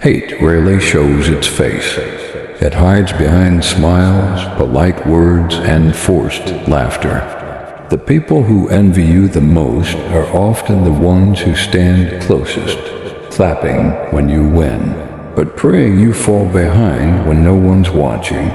Hate rarely shows its face. It hides behind smiles, polite words, and forced laughter. The people who envy you the most are often the ones who stand closest, clapping when you win, but praying you fall behind when no one's watching.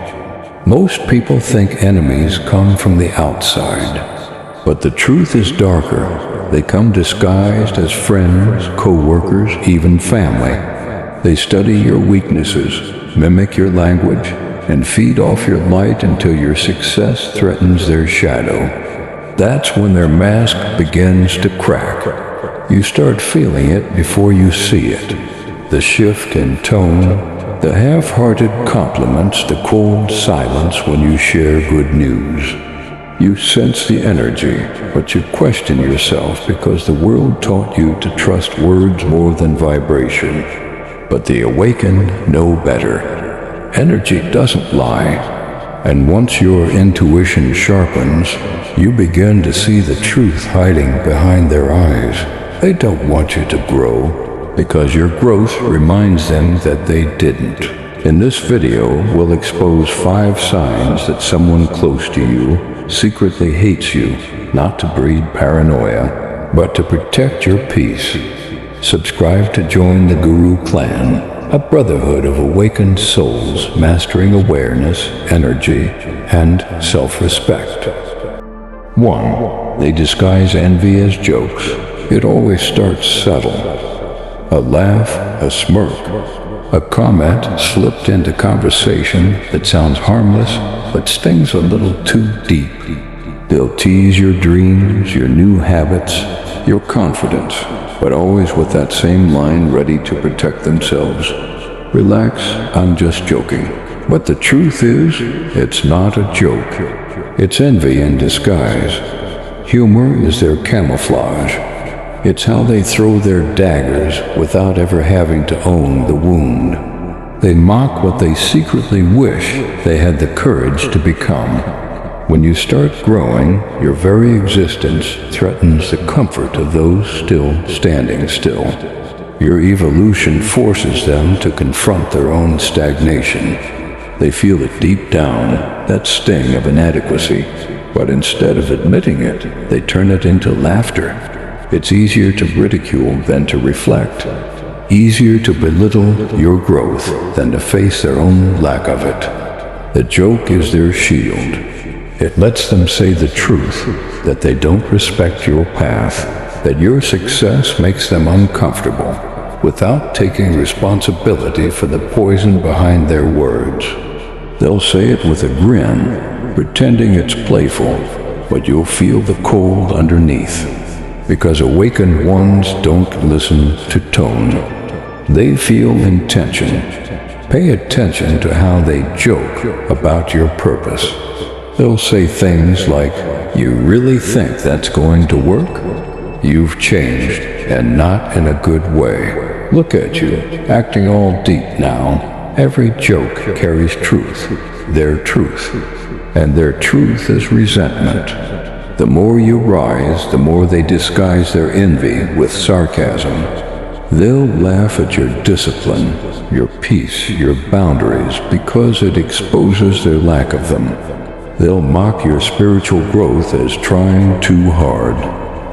Most people think enemies come from the outside, but the truth is darker. They come disguised as friends, co-workers, even family. They study your weaknesses, mimic your language, and feed off your light until your success threatens their shadow. That's when their mask begins to crack. You start feeling it before you see it. The shift in tone, the half-hearted compliments, the cold silence when you share good news. You sense the energy, but you question yourself because the world taught you to trust words more than vibration. But the awakened know better. Energy doesn't lie, and once your intuition sharpens, you begin to see the truth hiding behind their eyes. They don't want you to grow, because your growth reminds them that they didn't. In this video, we'll expose 5 signs that someone close to you secretly hates you, not to breed paranoia, but to protect your peace. Subscribe to join the Guru Clan, a brotherhood of awakened souls mastering awareness, energy, and self-respect. 1. They disguise envy as jokes. It always starts subtle. A laugh, a smirk, a comment slipped into conversation that sounds harmless but stings a little too deep. They'll tease your dreams, your new habits, your confidence, but always with that same line ready to protect themselves. Relax, I'm just joking. But the truth is, it's not a joke. It's envy in disguise. Humor is their camouflage. It's how they throw their daggers without ever having to own the wound. They mock what they secretly wish they had the courage to become. When you start growing, your very existence threatens the comfort of those still standing still. Your evolution forces them to confront their own stagnation. They feel it deep down, that sting of inadequacy, but instead of admitting it, they turn it into laughter. It's easier to ridicule than to reflect, easier to belittle your growth than to face their own lack of it. The joke is their shield. It lets them say the truth, that they don't respect your path, that your success makes them uncomfortable, without taking responsibility for the poison behind their words. They'll say it with a grin, pretending it's playful, but you'll feel the cold underneath. Because awakened ones don't listen to tone. They feel intention. Pay attention to how they joke about your purpose. They'll say things like, "You really think that's going to work? You've changed, and not in a good way. Look at you, acting all deep now." Every joke carries truth, their truth, and their truth is resentment. The more you rise, the more they disguise their envy with sarcasm. They'll laugh at your discipline, your peace, your boundaries, because it exposes their lack of them. They'll mock your spiritual growth as trying too hard.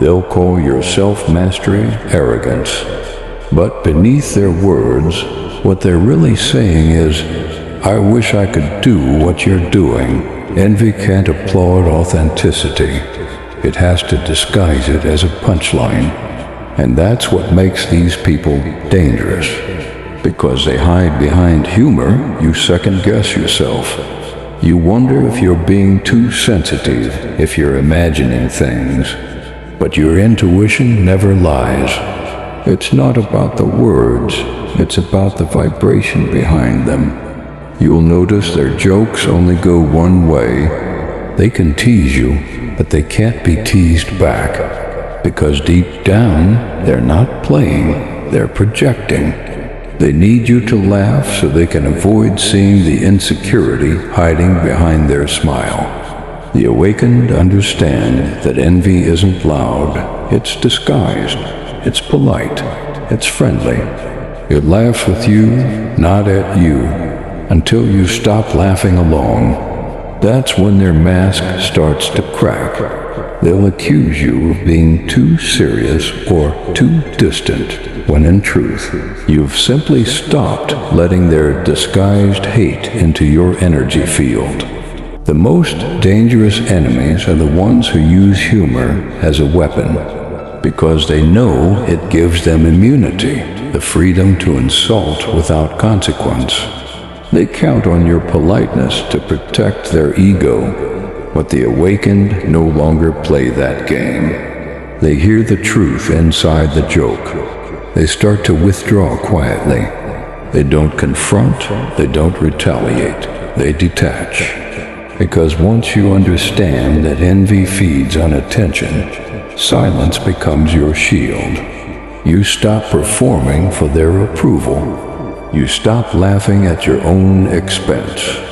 They'll call your self-mastery arrogance. But beneath their words, what they're really saying is, "I wish I could do what you're doing." Envy can't applaud authenticity. It has to disguise it as a punchline. And that's what makes these people dangerous. Because they hide behind humor, you second-guess yourself. You wonder if you're being too sensitive, if you're imagining things. But your intuition never lies. It's not about the words, it's about the vibration behind them. You'll notice their jokes only go one way. They can tease you, but they can't be teased back. Because deep down, they're not playing, they're projecting. They need you to laugh so they can avoid seeing the insecurity hiding behind their smile. The awakened understand that envy isn't loud, it's disguised, it's polite, it's friendly. It laughs with you, not at you, until you stop laughing along. That's when their mask starts to crack. They'll accuse you of being too serious or too distant, when in truth, you've simply stopped letting their disguised hate into your energy field. The most dangerous enemies are the ones who use humor as a weapon, because they know it gives them immunity, the freedom to insult without consequence. They count on your politeness to protect their ego. But the awakened no longer play that game. They hear the truth inside the joke. They start to withdraw quietly. They don't confront, they don't retaliate, they detach. Because once you understand that envy feeds on attention, silence becomes your shield. You stop performing for their approval. You stop laughing at your own expense.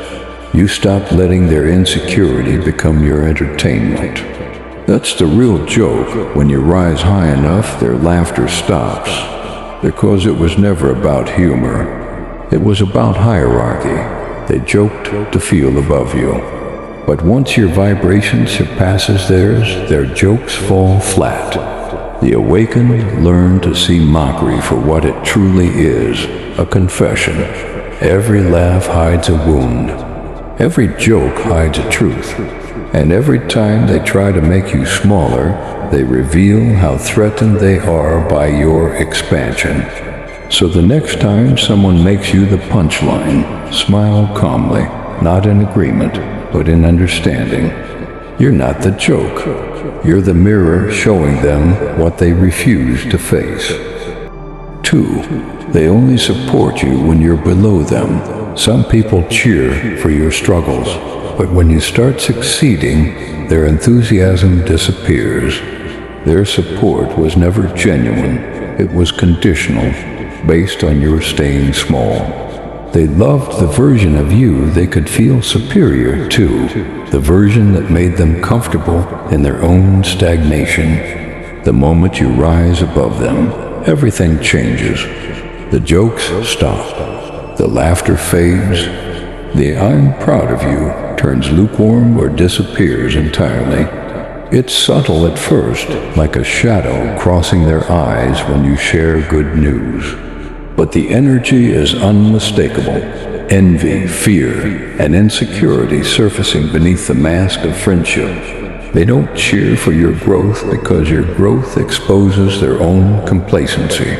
You stop letting their insecurity become your entertainment. That's the real joke. When you rise high enough, their laughter stops. Because it was never about humor. It was about hierarchy. They joked to feel above you. But once your vibration surpasses theirs, their jokes fall flat. The awakened learn to see mockery for what it truly is, a confession. Every laugh hides a wound. Every joke hides a truth, and every time they try to make you smaller, they reveal how threatened they are by your expansion. So the next time someone makes you the punchline, smile calmly, not in agreement, but in understanding. You're not the joke. You're the mirror showing them what they refuse to face. 2. They only support you when you're below them. Some people cheer for your struggles, but when you start succeeding, their enthusiasm disappears. Their support was never genuine. It was conditional, based on your staying small. They loved the version of you they could feel superior to, the version that made them comfortable in their own stagnation. The moment you rise above them, everything changes. The jokes stop. The laughter fades. The "I'm proud of you" turns lukewarm or disappears entirely. It's subtle at first, like a shadow crossing their eyes when you share good news. But the energy is unmistakable. Envy, fear, and insecurity surfacing beneath the mask of friendship. They don't cheer for your growth because your growth exposes their own complacency.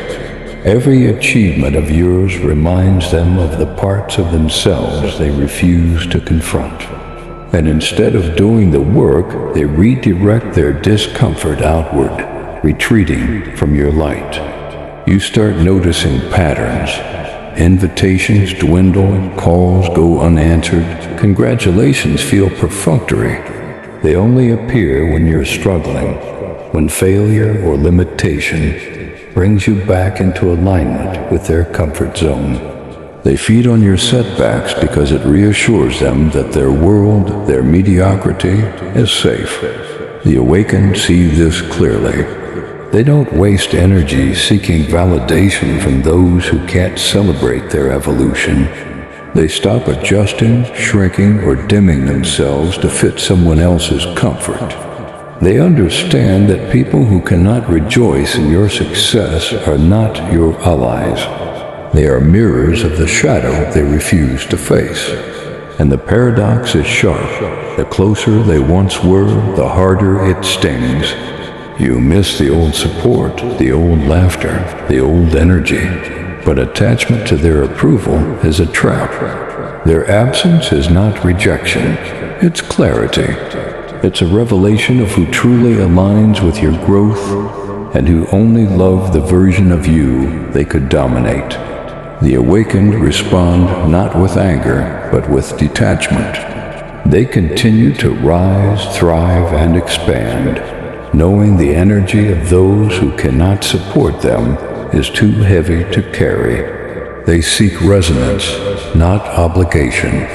Every achievement of yours reminds them of the parts of themselves they refuse to confront. And instead of doing the work, they redirect their discomfort outward, retreating from your light. You start noticing patterns. Invitations dwindle, calls go unanswered, congratulations feel perfunctory. They only appear when you're struggling, when failure or limitation brings you back into alignment with their comfort zone. They feed on your setbacks because it reassures them that their world, their mediocrity, is safe. The awakened see this clearly. They don't waste energy seeking validation from those who can't celebrate their evolution. They stop adjusting, shrinking, or dimming themselves to fit someone else's comfort. They understand that people who cannot rejoice in your success are not your allies. They are mirrors of the shadow they refuse to face. And the paradox is sharp. The closer they once were, the harder it stings. You miss the old support, the old laughter, the old energy. But attachment to their approval is a trap. Their absence is not rejection. It's clarity. It's a revelation of who truly aligns with your growth and who only love the version of you they could dominate. The awakened respond not with anger, but with detachment. They continue to rise, thrive, and expand, knowing the energy of those who cannot support them is too heavy to carry. They seek resonance, not obligation.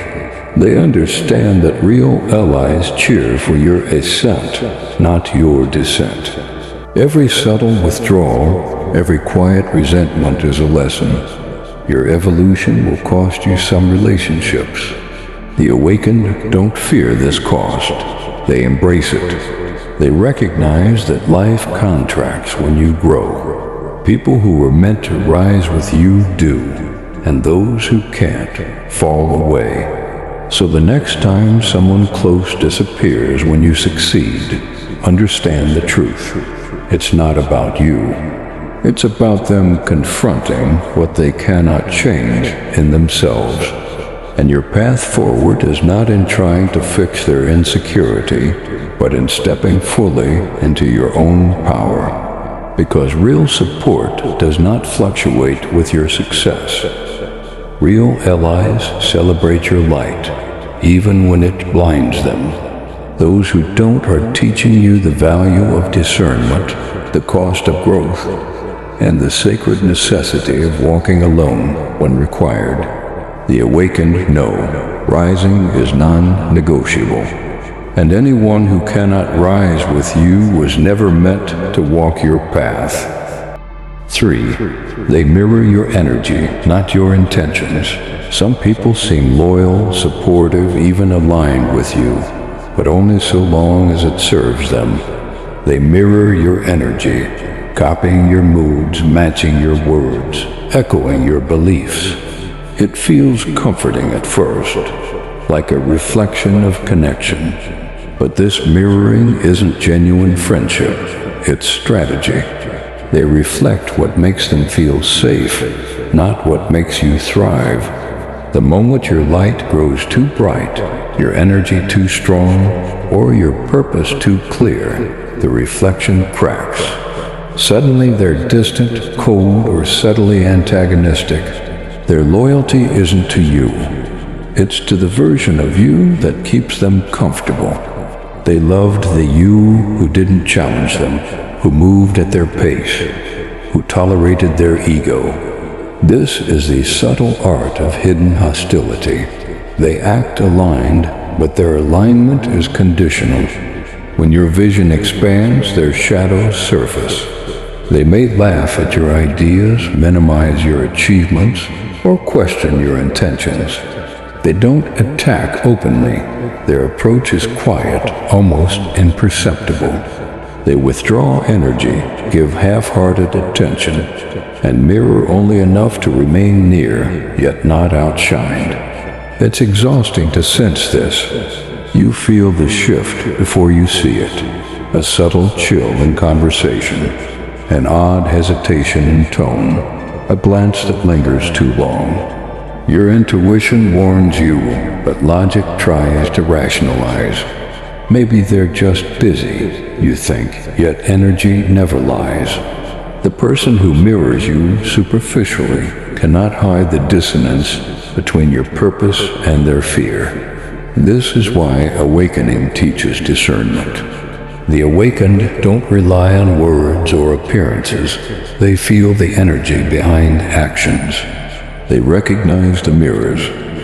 They understand that real allies cheer for your ascent, not your descent. Every subtle withdrawal, every quiet resentment is a lesson. Your evolution will cost you some relationships. The awakened don't fear this cost. They embrace it. They recognize that life contracts when you grow. People who were meant to rise with you do, and those who can't fall away. So the next time someone close disappears when you succeed, understand the truth. It's not about you. It's about them confronting what they cannot change in themselves. And your path forward is not in trying to fix their insecurity, but in stepping fully into your own power. Because real support does not fluctuate with your success. Real allies celebrate your light, even when it blinds them. Those who don't are teaching you the value of discernment, the cost of growth, and the sacred necessity of walking alone when required. The awakened know rising is non-negotiable, and anyone who cannot rise with you was never meant to walk your path. 3. They mirror your energy, not your intentions. Some people seem loyal, supportive, even aligned with you, but only so long as it serves them. They mirror your energy, copying your moods, matching your words, echoing your beliefs. It feels comforting at first, like a reflection of connection. But this mirroring isn't genuine friendship, it's strategy. They reflect what makes them feel safe, not what makes you thrive. The moment your light grows too bright, your energy too strong, or your purpose too clear, the reflection cracks. Suddenly they're distant, cold, or subtly antagonistic. Their loyalty isn't to you. It's to the version of you that keeps them comfortable. They loved the you who didn't challenge them, who moved at their pace, who tolerated their ego. This is the subtle art of hidden hostility. They act aligned, but their alignment is conditional. When your vision expands, their shadows surface. They may laugh at your ideas, minimize your achievements, or question your intentions. They don't attack openly. Their approach is quiet, almost imperceptible. They withdraw energy, give half-hearted attention, and mirror only enough to remain near, yet not outshined. It's exhausting to sense this. You feel the shift before you see it, a subtle chill in conversation, an odd hesitation in tone, a glance that lingers too long. Your intuition warns you, but logic tries to rationalize. Maybe they're just busy, you think, yet energy never lies. The person who mirrors you superficially cannot hide the dissonance between your purpose and their fear. This is why awakening teaches discernment. The awakened don't rely on words or appearances. They feel the energy behind actions. They recognize the mirrors,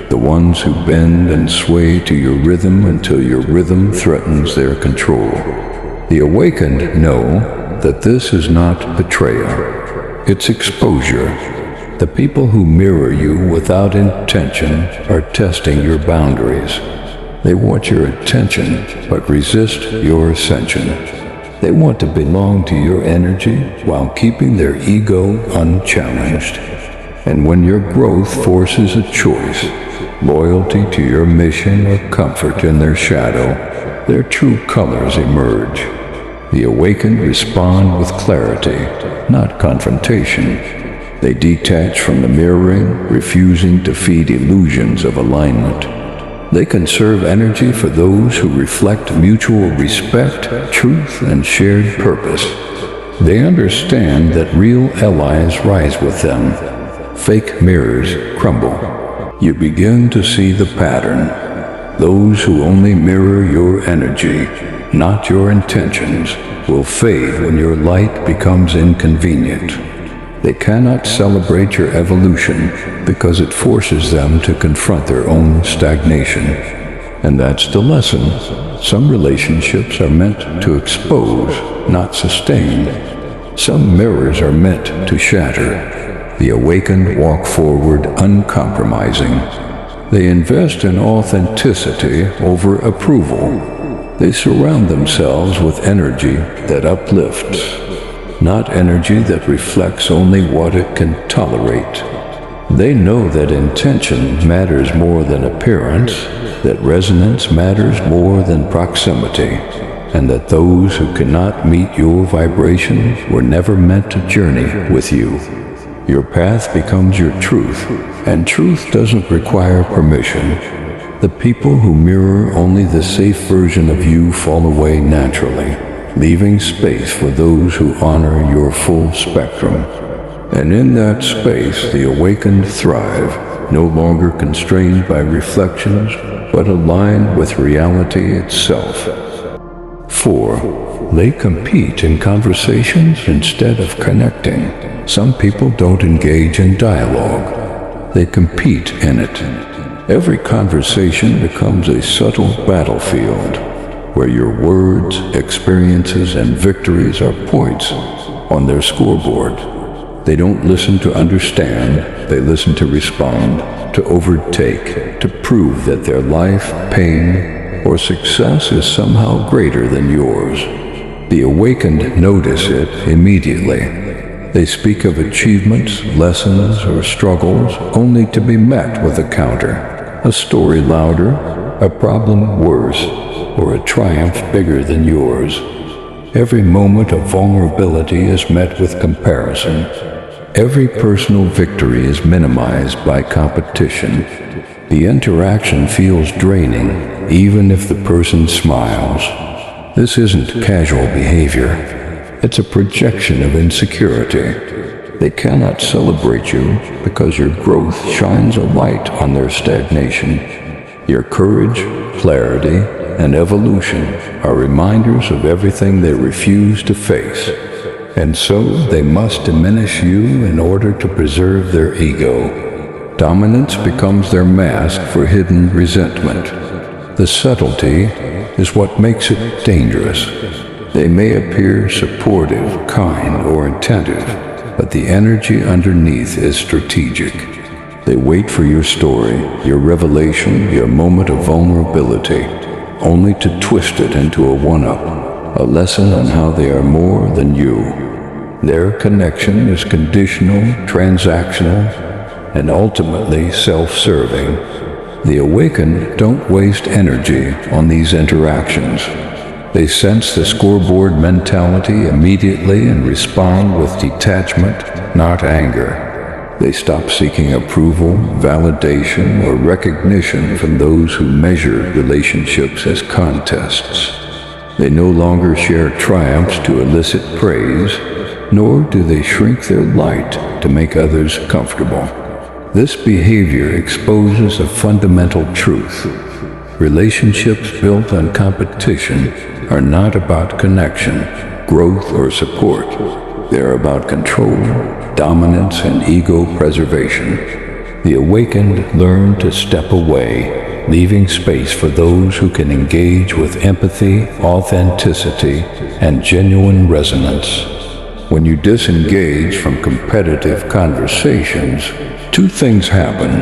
the ones who bend and sway to your rhythm until your rhythm threatens their control. The awakened know that this is not betrayal, it's exposure. The people who mirror you without intention are testing your boundaries. They want your attention, but resist your ascension. They want to belong to your energy while keeping their ego unchallenged. And when your growth forces a choice, loyalty to your mission or comfort in their shadow, their true colors emerge. The awakened respond with clarity, not confrontation. They detach from the mirroring, refusing to feed illusions of alignment. They conserve energy for those who reflect mutual respect, truth, and shared purpose. They understand that real allies rise with them. Fake mirrors crumble. You begin to see the pattern. Those who only mirror your energy, not your intentions, will fade when your light becomes inconvenient. They cannot celebrate your evolution because it forces them to confront their own stagnation. And that's the lesson. Some relationships are meant to expose, not sustain. Some mirrors are meant to shatter. The awakened walk forward uncompromising. They invest in authenticity over approval. They surround themselves with energy that uplifts, not energy that reflects only what it can tolerate. They know that intention matters more than appearance, that resonance matters more than proximity, and that those who cannot meet your vibration were never meant to journey with you. Your path becomes your truth, and truth doesn't require permission. The people who mirror only the safe version of you fall away naturally, leaving space for those who honor your full spectrum. And in that space, the awakened thrive, no longer constrained by reflections, but aligned with reality itself. 4. They compete in conversations instead of connecting. Some people don't engage in dialogue. They compete in it. Every conversation becomes a subtle battlefield where your words, experiences, and victories are points on their scoreboard. They don't listen to understand, they listen to respond, to overtake, to prove that their life, pain, or success is somehow greater than yours. The awakened notice it immediately. They speak of achievements, lessons, or struggles only to be met with a counter, a story louder, a problem worse, or a triumph bigger than yours. Every moment of vulnerability is met with comparison. Every personal victory is minimized by competition. The interaction feels draining, even if the person smiles. This isn't casual behavior. It's a projection of insecurity. They cannot celebrate you because your growth shines a light on their stagnation. Your courage, clarity, and evolution are reminders of everything they refuse to face. And so they must diminish you in order to preserve their ego. Dominance becomes their mask for hidden resentment. The subtlety is what makes it dangerous. They may appear supportive, kind, or attentive, but the energy underneath is strategic. They wait for your story, your revelation, your moment of vulnerability, only to twist it into a one-up, a lesson on how they are more than you. Their connection is conditional, transactional, and ultimately self-serving. The awakened don't waste energy on these interactions. They sense the scoreboard mentality immediately and respond with detachment, not anger. They stop seeking approval, validation, or recognition from those who measure relationships as contests. They no longer share triumphs to elicit praise, nor do they shrink their light to make others comfortable. This behavior exposes a fundamental truth. Relationships built on competition are not about connection, growth, or support. They're about control, dominance, and ego preservation. The awakened learn to step away, leaving space for those who can engage with empathy, authenticity, and genuine resonance. When you disengage from competitive conversations, two things happen.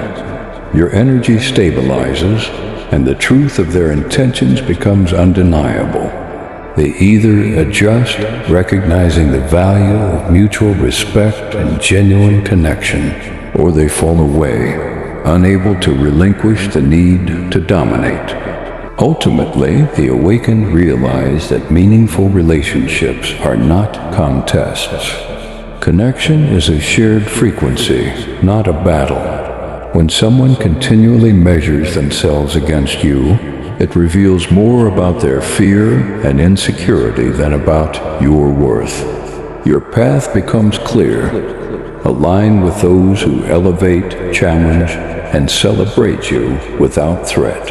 Your energy stabilizes, and the truth of their intentions becomes undeniable. They either adjust, recognizing the value of mutual respect and genuine connection, or they fall away, unable to relinquish the need to dominate. Ultimately, the awakened realize that meaningful relationships are not contests. Connection is a shared frequency, not a battle. When someone continually measures themselves against you, it reveals more about their fear and insecurity than about your worth. Your path becomes clear. Align with those who elevate, challenge, and celebrate you without threat.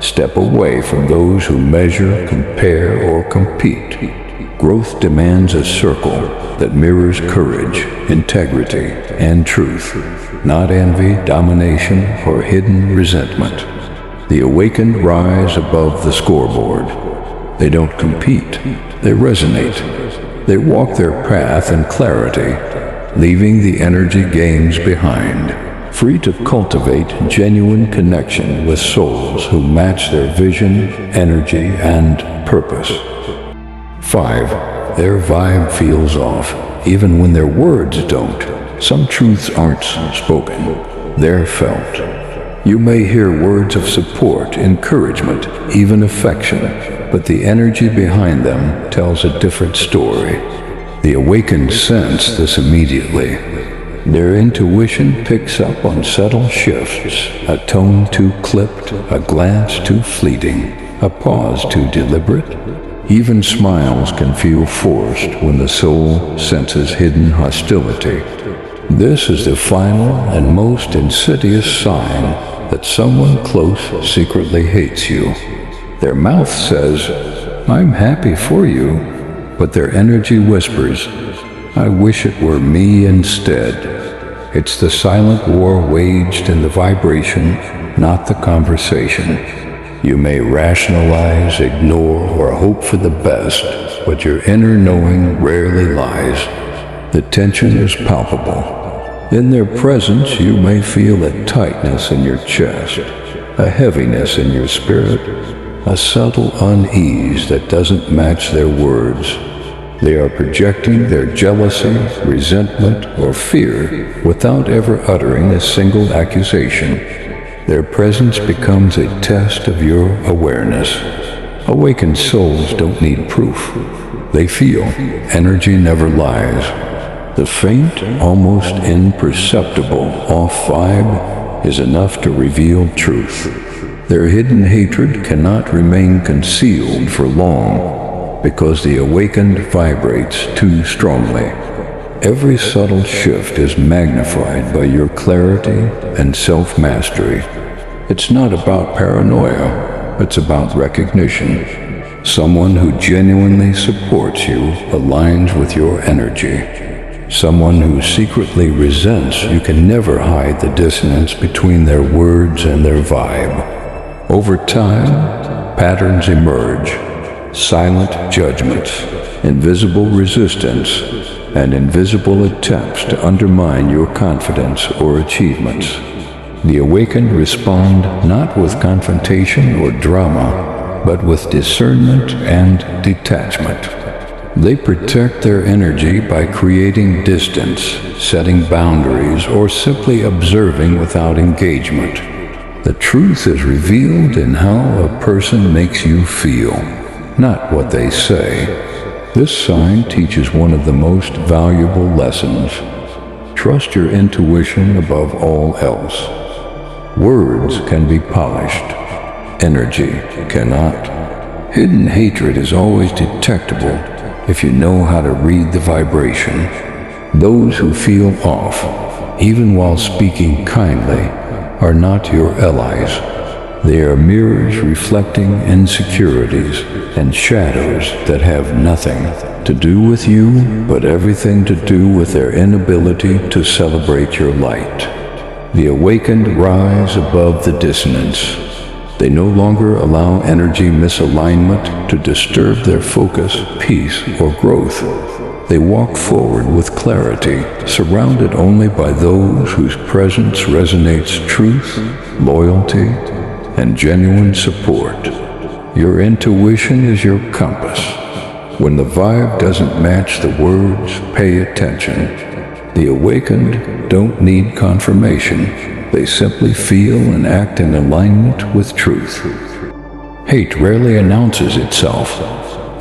Step away from those who measure, compare, or compete. Growth demands a circle that mirrors courage, integrity, and truth, not envy, domination, or hidden resentment. The awakened rise above the scoreboard. They don't compete, they resonate. They walk their path in clarity, leaving the energy games behind, free to cultivate genuine connection with souls who match their vision, energy, and purpose. 5. Their vibe feels off, even when their words don't. Some truths aren't spoken, they're felt. You may hear words of support, encouragement, even affection, but the energy behind them tells a different story. The awakened sense this immediately. Their intuition picks up on subtle shifts, a tone too clipped, a glance too fleeting, a pause too deliberate. Even smiles can feel forced when the soul senses hidden hostility. This is the final and most insidious sign that someone close secretly hates you. Their mouth says, "I'm happy for you," but their energy whispers, "I wish it were me instead." It's the silent war waged in the vibration, not the conversation. You may rationalize, ignore, or hope for the best, but your inner knowing rarely lies. The tension is palpable. In their presence, you may feel a tightness in your chest, a heaviness in your spirit, a subtle unease that doesn't match their words. They are projecting their jealousy, resentment, or fear without ever uttering a single accusation. Their presence becomes a test of your awareness. Awakened souls don't need proof. They feel. Energy never lies. The faint, almost imperceptible off vibe is enough to reveal truth. Their hidden hatred cannot remain concealed for long because the awakened vibrates too strongly. Every subtle shift is magnified by your clarity and self-mastery. It's not about paranoia, it's about recognition. Someone who genuinely supports you aligns with your energy. Someone who secretly resents you can never hide the dissonance between their words and their vibe. Over time, patterns emerge, silent judgments, invisible resistance, and invisible attempts to undermine your confidence or achievements. The awakened respond not with confrontation or drama, but with discernment and detachment. They protect their energy by creating distance, setting boundaries, or simply observing without engagement. The truth is revealed in how a person makes you feel, not what they say. This sign teaches one of the most valuable lessons. Trust your intuition above all else. Words can be polished. Energy cannot. Hidden hatred is always detectable if you know how to read the vibration. Those who feel off, even while speaking kindly, are not your allies. They are mirrors reflecting insecurities and shadows that have nothing to do with you, but everything to do with their inability to celebrate your light. The awakened rise above the dissonance. They no longer allow energy misalignment to disturb their focus, peace, or growth. They walk forward with clarity, surrounded only by those whose presence resonates truth, loyalty, and genuine support. Your intuition is your compass. When the vibe doesn't match the words, pay attention. The awakened don't need confirmation. They simply feel and act in alignment with truth. Hate rarely announces itself.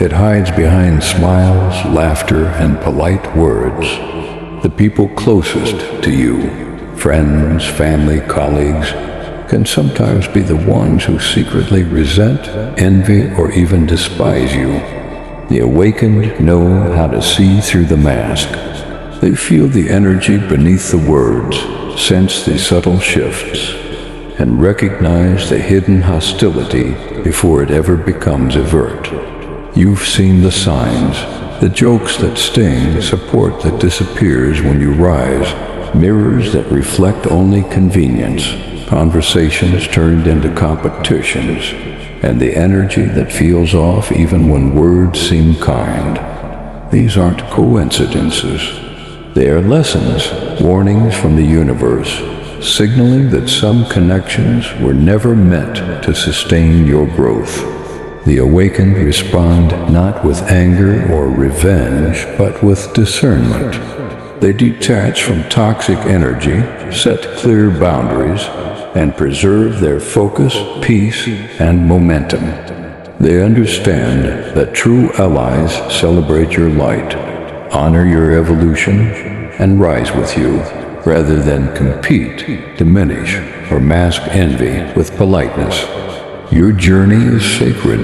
It hides behind smiles, laughter, and polite words. The people closest to you, friends, family, colleagues, can sometimes be the ones who secretly resent, envy, or even despise you. The awakened know how to see through the mask. They feel the energy beneath the words, sense the subtle shifts, and recognize the hidden hostility before it ever becomes overt. You've seen the signs, the jokes that sting, support that disappears when you rise, mirrors that reflect only convenience, conversations turned into competitions, and the energy that feels off even when words seem kind. These aren't coincidences. They are lessons, warnings from the universe, signaling that some connections were never meant to sustain your growth. The awakened respond not with anger or revenge, but with discernment. They detach from toxic energy, set clear boundaries, and preserve their focus, peace, and momentum. They understand that true allies celebrate your light, honor your evolution, and rise with you, rather than compete, diminish, or mask envy with politeness. Your journey is sacred.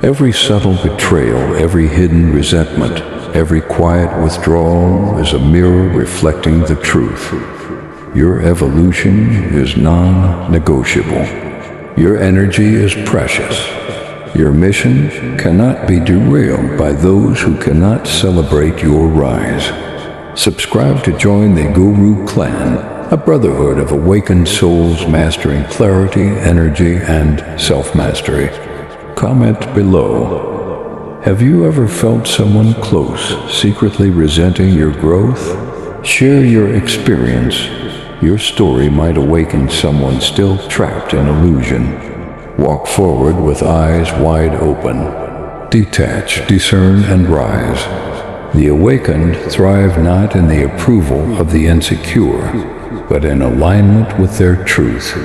Every subtle betrayal, every hidden resentment, every quiet withdrawal is a mirror reflecting the truth. Your evolution is non-negotiable. Your energy is precious. Your mission cannot be derailed by those who cannot celebrate your rise. Subscribe to join the Guru Clan, a brotherhood of awakened souls mastering clarity, energy, and self-mastery. Comment below. Have you ever felt someone close secretly resenting your growth? Share your experience. Your story might awaken someone still trapped in illusion. Walk forward with eyes wide open. Detach, discern, and rise. The awakened thrive not in the approval of the insecure, but in alignment with their truth.